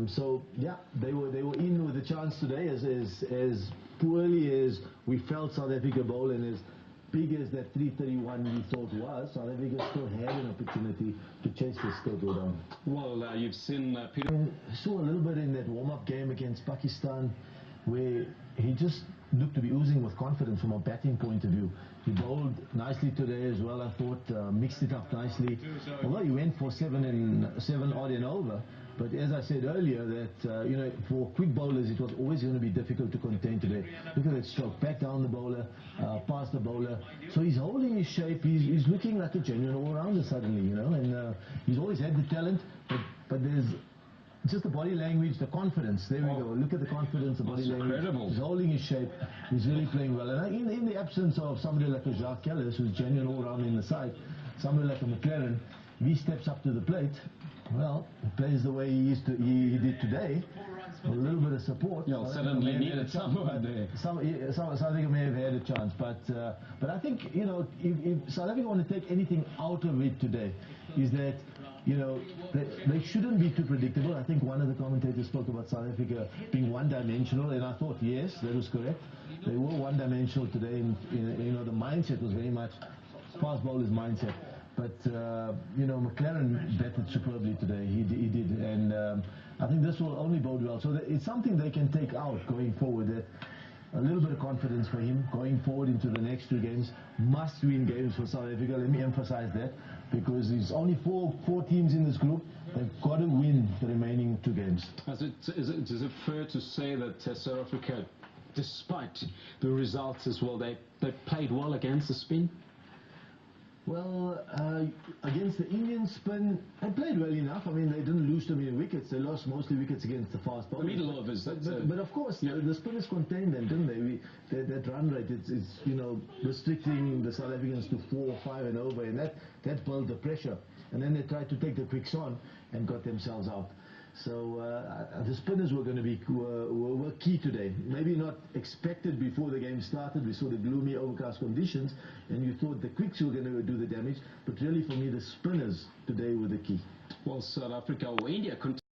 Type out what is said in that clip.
So yeah, they were in with a chance today. As poorly as we felt South Africa bowl, and as big as that 331 we thought was, South Africa still had an opportunity to chase this total down. Well, you've seen Peter. I saw a little bit in that warm-up game against Pakistan, where he just looked to be oozing with confidence from a batting point of view. He bowled nicely today as well, I thought, mixed it up nicely. Although he went for 7 odd and over, but as I said earlier, that for quick bowlers it was always going to be difficult to contain today. Look at that stroke, back down the bowler, past the bowler. So he's holding his shape. He's looking like a genuine all-rounder suddenly, and he's always had the talent, but there's just the body language, the confidence. There we go. Look at the confidence, the body language. Incredible. He's holding his shape. He's really playing well. And in the absence of somebody like a Jacques Kallis, who's genuine all-round in the side, somebody like a McLaren, if he steps up to the plate, well, he plays the way he did today. A little bit of support. Yeah, suddenly needed someone there. South Africa may have had a chance, but I think if South Africa want to take anything out of it today, is that they shouldn't be too predictable. I think one of the commentators spoke about South Africa being one-dimensional, and I thought yes, that was correct. They were one-dimensional today. The mindset was very much fast bowler's mindset. But McLaren batted superbly today. He did, and I think this will only bode well. So it's something they can take out going forward. That a little bit of confidence for him going forward into the next 2 games. Must-win games for South Africa. Let me emphasize that, because there's only four teams in this group. They've got to win the remaining 2 games. Is it fair to say that South Africa, despite the results as well, they played well against the spin? Well, against the Indian spin, they played well enough. I mean, they didn't lose too many wickets. They lost mostly wickets against the fast bowlers. The middle overs. But of course, the spinners contained them, didn't they? That run rate is restricting the South Africans to 4 or 5 and over, and that built the pressure. And then they tried to take the quicks on and got themselves out. So the spinners were going to be were key today. Maybe not expected before the game started. We saw the gloomy, overcast conditions, and you thought the quicks were going to do the damage. But really, for me, the spinners today were the key. Well, South Africa or India